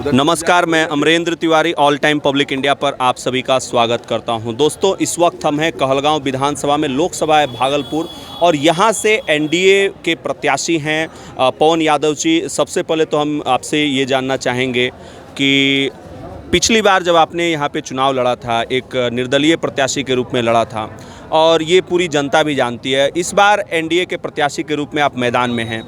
नमस्कार, मैं Amarendra Tiwari all time public India पर आप सभी का स्वागत करता हूं। दोस्तों, इस वक्त हम हैं कहलगांव विधानसभा में, लोकसभा है भागलपुर, और यहां से एनडीए के प्रत्याशी हैं पवन यादव जी। सबसे पहले तो हम आपसे ये जानना चाहेंगे कि पिछली बार जब आपने यहाँ पे चुनाव लड़ा था, एक निर्दलीय प्रत्याशी के रूप में लड़ा था, और ये पूरी जनता भी जानती है, इस बार एनडीए के प्रत्याशी के रूप में आप मैदान में हैं।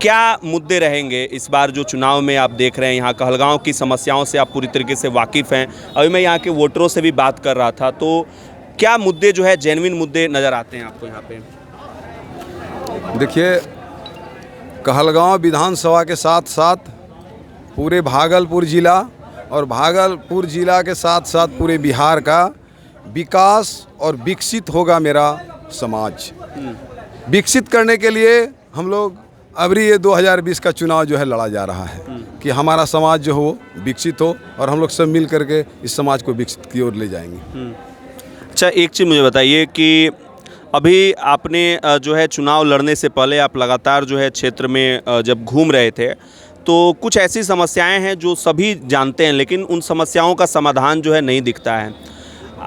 क्या मुद्दे रहेंगे इस बार जो चुनाव में आप देख रहे हैं? यहाँ कहलगांव की समस्याओं से आप पूरी तरीके से वाकिफ़ हैं। अभी मैं यहाँ के वोटरों से भी बात कर रहा था, तो क्या मुद्दे जो है जेन्युइन मुद्दे नज़र आते हैं आपको यहाँ पे? देखिए, कहलगांव विधानसभा के साथ साथ पूरे भागलपुर ज़िला और भागलपुर ज़िला के साथ साथ पूरे बिहार का विकास और विकसित होगा मेरा समाज। विकसित करने के लिए हम लोग अभी ये 2020 का चुनाव जो है लड़ा जा रहा है कि हमारा समाज जो हो विकसित हो, और हम लोग सब मिल करके इस समाज को विकसित की ओर ले जाएंगे। अच्छा, एक चीज़ मुझे बताइए कि अभी आपने जो है चुनाव लड़ने से पहले आप लगातार जो है क्षेत्र में जब घूम रहे थे, तो कुछ ऐसी समस्याएं हैं जो सभी जानते हैं, लेकिन उन समस्याओं का समाधान जो है नहीं दिखता है।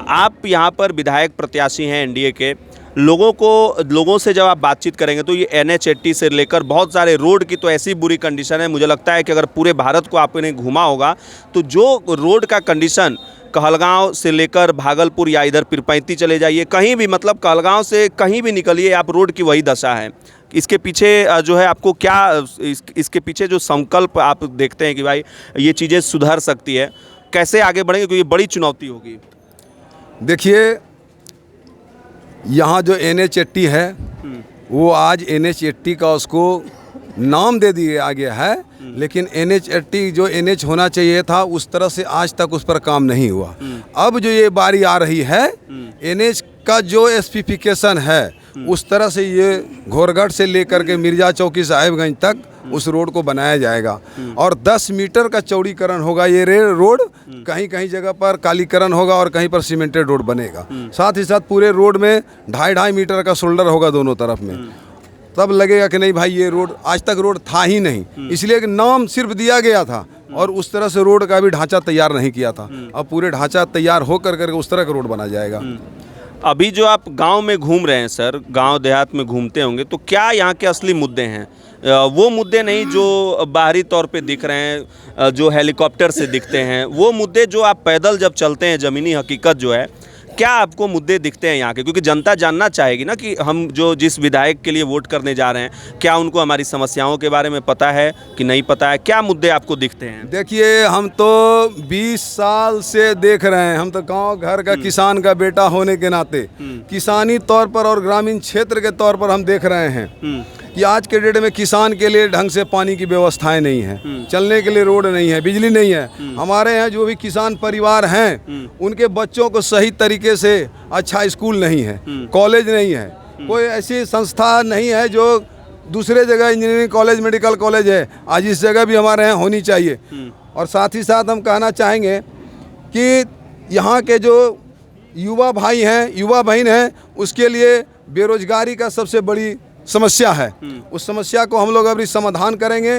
आप यहाँ पर विधायक प्रत्याशी हैं एनडीए के। लोगों से जब आप बातचीत करेंगे तो ये NH80 से लेकर बहुत सारे रोड की तो ऐसी बुरी कंडीशन है, मुझे लगता है कि अगर पूरे भारत को आपने घूमा होगा तो जो रोड का कंडीशन कहलगांव से लेकर भागलपुर या इधर पीरपैंती चले जाइए, कहीं भी, मतलब कहलगांव से कहीं भी निकलिए आप, रोड की वही दशा है। इसके पीछे जो है आपको क्या इसके पीछे जो संकल्प आप देखते हैं कि भाई ये चीज़ें सुधर सकती है, कैसे आगे बढ़ेंगे, क्योंकि ये बड़ी चुनौती होगी? देखिए, यहाँ जो NH80 है वो आज NH80 का उसको नाम दे दिया गया है, लेकिन NH80 जो NH होना चाहिए था उस तरह से आज तक उस पर काम नहीं हुआ। अब जो ये बारी आ रही है, NH का जो स्पेसिफिकेशन है उस तरह से ये घोरगढ़ से लेकर के मिर्जा चौकी साहेबगंज तक उस रोड को बनाया जाएगा, और 10 मीटर का चौड़ीकरण होगा ये रोड। कहीं कहीं जगह पर कालीकरण होगा और कहीं पर सीमेंटेड रोड बनेगा। साथ ही साथ पूरे रोड में 2.5 मीटर का शोल्डर होगा दोनों तरफ में। तब लगेगा कि नहीं भाई, ये रोड आज तक रोड था ही नहीं, इसलिए कि नाम सिर्फ दिया गया था और उस तरह से रोड का भी ढांचा तैयार नहीं किया था। अब पूरे ढांचा तैयार हो करके उस तरह का रोड बना जाएगा। अभी जो आप गांव में घूम रहे हैं सर, गांव देहात में घूमते होंगे, तो क्या यहाँ के असली मुद्दे हैं? वो मुद्दे नहीं जो बाहरी तौर पे दिख रहे हैं, जो हेलीकॉप्टर से दिखते हैं, वो मुद्दे जो आप पैदल जब चलते हैं, ज़मीनी हकीकत जो है, क्या आपको मुद्दे दिखते हैं यहाँ के? क्योंकि जनता जानना चाहेगी ना कि हम जो जिस विधायक के लिए वोट करने जा रहे हैं, क्या उनको हमारी समस्याओं के बारे में पता है कि नहीं पता है? क्या मुद्दे आपको दिखते हैं? देखिए, हम तो 20 साल से देख रहे हैं। हम तो गांव घर का किसान का बेटा होने के नाते किसानी तौर पर और ग्रामीण क्षेत्र के तौर पर हम देख रहे हैं कि आज के डेट में किसान के लिए ढंग से पानी की व्यवस्थाएं नहीं है, चलने के लिए रोड नहीं है, बिजली नहीं है। हमारे यहाँ जो भी किसान परिवार हैं उनके बच्चों को सही तरीके से अच्छा स्कूल नहीं है, कॉलेज नहीं है, कोई ऐसी संस्था नहीं है जो दूसरे जगह इंजीनियरिंग कॉलेज, मेडिकल कॉलेज है, आज इस जगह भी हमारे यहाँ होनी चाहिए। और साथ ही साथ हम कहना चाहेंगे कि यहाँ के जो युवा भाई हैं, युवा बहन हैं, उसके लिए बेरोजगारी का सबसे बड़ी समस्या है। उस समस्या को हम लोग अभी समाधान करेंगे।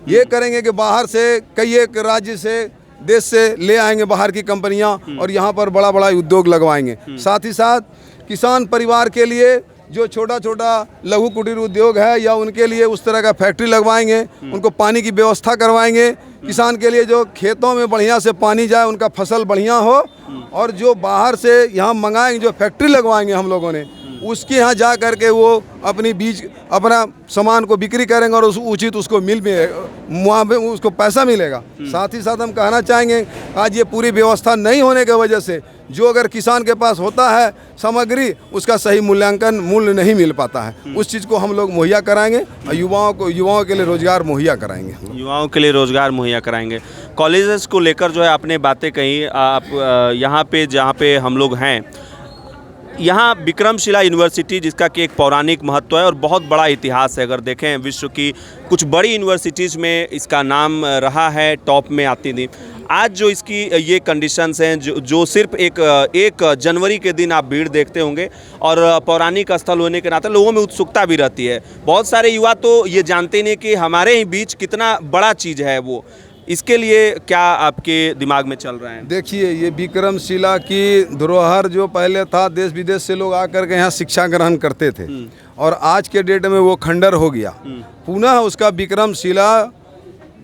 ये करेंगे कि बाहर से कई एक राज्य से, देश से ले आएंगे बाहर की कंपनियां और यहाँ पर बड़ा बड़ा उद्योग लगवाएंगे। साथ ही साथ किसान परिवार के लिए जो छोटा छोटा लघु कुटीर उद्योग है, या उनके लिए उस तरह का फैक्ट्री लगवाएंगे, उनको पानी की व्यवस्था करवाएंगे। किसान के लिए जो खेतों में बढ़िया से पानी जाए, उनका फसल बढ़िया हो, और जो बाहर से यहाँ मंगाएंगे, जो फैक्ट्री लगवाएंगे हम लोगों ने, उसके यहाँ जा कर के वो अपनी बीज अपना सामान को बिक्री करेंगे और उचित उसको उसको पैसा मिलेगा। साथ ही साथ हम कहना चाहेंगे, आज ये पूरी व्यवस्था नहीं होने की वजह से जो अगर किसान के पास होता है सामग्री, उसका सही मूल्य नहीं मिल पाता है। उस चीज़ को हम लोग मुहैया कराएंगे और युवाओं के लिए रोजगार मुहैया कराएंगे। युवाओं के लिए रोजगार मुहैया कराएंगे। कॉलेजेस को लेकर जो है आपने बातें कही, आप यहाँ पे जहाँ पे हम लोग हैं, यहाँ विक्रमशिला यूनिवर्सिटी, जिसका कि एक पौराणिक महत्व है और बहुत बड़ा इतिहास है। अगर देखें विश्व की कुछ बड़ी यूनिवर्सिटीज़ में इसका नाम रहा है, टॉप में आती थी। आज जो इसकी ये कंडीशंस हैं, जो सिर्फ एक जनवरी के दिन आप भीड़ देखते होंगे, और पौराणिक स्थल होने के नाते लोगों में उत्सुकता भी रहती है। बहुत सारे युवा तो ये जानते नहीं कि हमारे ही बीच कितना बड़ा चीज़ है वो। इसके लिए क्या आपके दिमाग में चल रहा है? देखिए, ये विक्रमशिला की धरोहर जो पहले था, देश विदेश से लोग आकर के यहाँ शिक्षा ग्रहण करते थे और आज के डेट में वो खंडर हो गया। पुनः उसका विक्रमशिला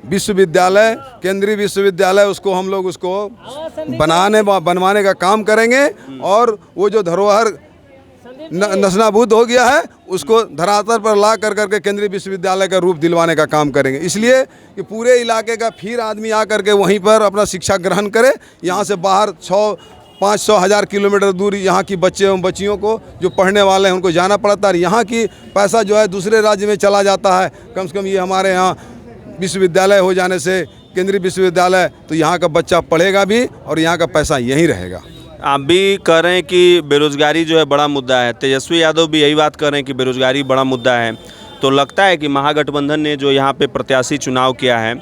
विश्वविद्यालय, केंद्रीय विश्वविद्यालय, उसको हम लोग उसको बनवाने का काम करेंगे और वो जो धरोहर नस्नाबूद हो गया है उसको धरातल पर ला कर करके केंद्रीय विश्वविद्यालय का रूप दिलवाने का काम करेंगे। इसलिए कि पूरे इलाके का फिर आदमी आकर के वहीं पर अपना शिक्षा ग्रहण करे। यहाँ से बाहर 500-1000 किलोमीटर दूर यहाँ की बच्चे एवं बच्चियों को जो पढ़ने वाले हैं उनको जाना पड़ता है। यहाँ की पैसा जो है दूसरे राज्य में चला जाता है। कम से कम ये हमारे यहाँ विश्वविद्यालय हो जाने से, केंद्रीय विश्वविद्यालय, तो यहाँ का बच्चा पढ़ेगा भी और यहाँ का पैसा यहीं रहेगा। आप भी कह रहे हैं कि बेरोजगारी जो है बड़ा मुद्दा है, तेजस्वी यादव भी यही बात कर रहे हैं कि बेरोजगारी बड़ा मुद्दा है। तो लगता है कि महागठबंधन ने जो यहाँ पे प्रत्याशी चुनाव किया है,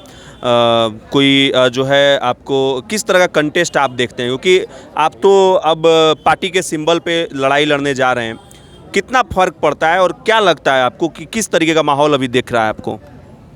कोई जो है आपको किस तरह का कंटेस्ट आप देखते हैं? क्योंकि आप तो अब पार्टी के सिंबल पे लड़ाई लड़ने जा रहे हैं, कितना फ़र्क पड़ता है और क्या लगता है आपको कि किस तरीके का माहौल अभी दिख रहा है आपको?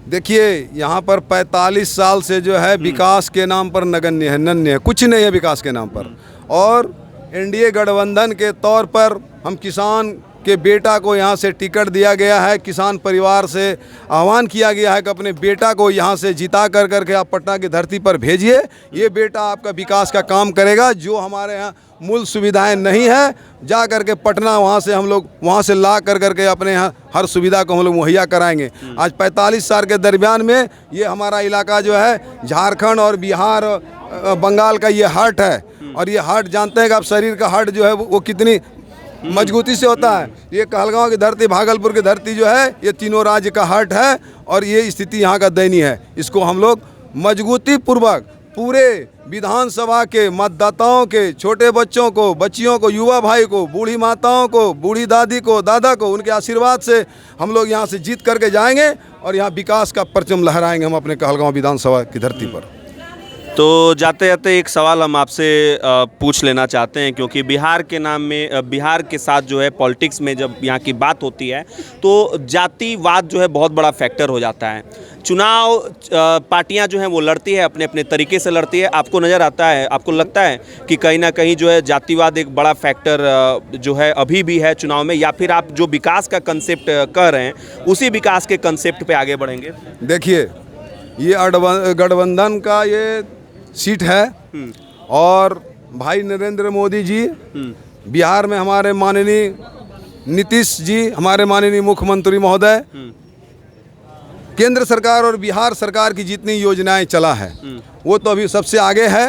देखिए, यहाँ पर 45 साल से जो है विकास के नाम पर नगण्य है, नन्य है, कुछ नहीं है विकास के नाम पर। और एनडीए गठबंधन के तौर पर हम किसान के बेटा को यहाँ से टिकट दिया गया है, किसान परिवार से आह्वान किया गया है कि अपने बेटा को यहाँ से जिता कर करके आप पटना की धरती पर भेजिए। ये बेटा आपका विकास का काम करेगा। जो हमारे यहाँ मूल सुविधाएं नहीं है, जा कर के पटना वहाँ से हम लोग वहाँ से ला कर करके अपने यहाँ हर सुविधा को हम लोग मुहैया कराएंगे। आज 45 साल के दरमियान में ये हमारा इलाका जो है झारखंड और बिहार बंगाल का ये हार्ट है। और ये हार्ट जानते हैं कि आप शरीर का हार्ट जो है वो कितनी मजबूती से होता है। ये कहलगांव की धरती, भागलपुर की धरती जो है, ये तीनों राज्य का हार्ट है और ये स्थिति यहाँ का दयनीय है। इसको हम लोग मजबूती पूर्वक पूरे विधानसभा के मतदाताओं के, छोटे बच्चों को, बच्चियों को, युवा भाई को, बूढ़ी माताओं को, बूढ़ी दादी को, दादा को, उनके आशीर्वाद से हम लोग यहाँ से जीत करके जाएंगे और यहाँ विकास का परचम लहराएंगे हम अपने कहलगांव विधानसभा की धरती पर। तो जाते जाते एक सवाल हम आपसे पूछ लेना चाहते हैं, क्योंकि बिहार के नाम में, बिहार के साथ जो है पॉलिटिक्स में जब यहाँ की बात होती है तो जातिवाद जो है बहुत बड़ा फैक्टर हो जाता है। चुनाव पार्टियां जो हैं वो लड़ती है, अपने अपने तरीके से लड़ती है। आपको नज़र आता है, आपको लगता है कि कहीं ना कहीं जो है जातिवाद एक बड़ा फैक्टर जो है अभी भी है चुनाव में, या फिर आप जो विकास का कंसेप्ट कह रहे हैं उसी विकास के कंसेप्ट पे आगे बढ़ेंगे? देखिए, ये गठबंधन का ये सीट है और भाई नरेंद्र मोदी जी बिहार में, हमारे माननीय नीतीश जी, हमारे माननीय मुख्यमंत्री महोदय, केंद्र सरकार और बिहार सरकार की जितनी योजनाएं चला है वो तो अभी सबसे आगे है।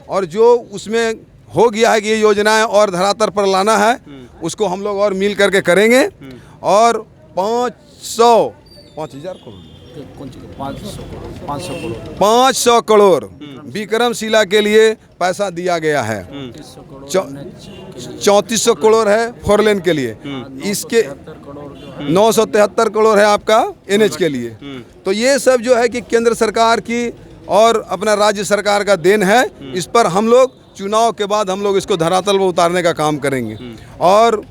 और जो उसमें हो गया है कि ये योजनाएं और धरातल पर लाना है, उसको हम लोग और मिल करके करेंगे। और 500 करोड़ विक्रमशिला के लिए पैसा दिया गया है। 3400 करोड़ है फोर लेन के लिए, इसके 973 करोड़ है आपका एनएच के लिए। तो ये सब जो है कि केंद्र सरकार की और अपना राज्य सरकार का देन है। इस पर हम लोग चुनाव के बाद हम लोग इसको धरातल पर उतारने का काम करेंगे। और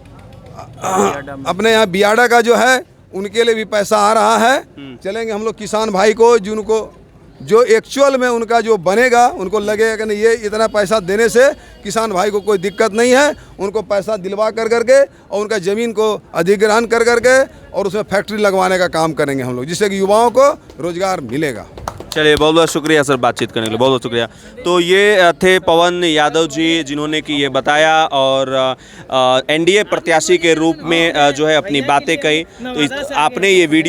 अपने यहाँ बियाडा का जो है उनके लिए भी पैसा आ रहा है। चलेंगे हम लोग किसान भाई को, जिनको जो एक्चुअल में उनका जो बनेगा, उनको लगेगा कि नहीं ये इतना पैसा देने से किसान भाई को कोई दिक्कत नहीं है, उनको पैसा दिलवा कर करके और उनका ज़मीन को अधिग्रहण कर करके और उसमें फैक्ट्री लगवाने का काम करेंगे हम लोग, जिससे कि युवाओं को रोजगार मिलेगा। चलिए, बहुत बहुत शुक्रिया सर बातचीत करने के लिए, बहुत बहुत शुक्रिया। तो ये थे पवन यादव जी, जिन्होंने कि ये बताया और एनडीए प्रत्याशी के रूप में जो है अपनी बातें कही। तो आपने ये वीडियो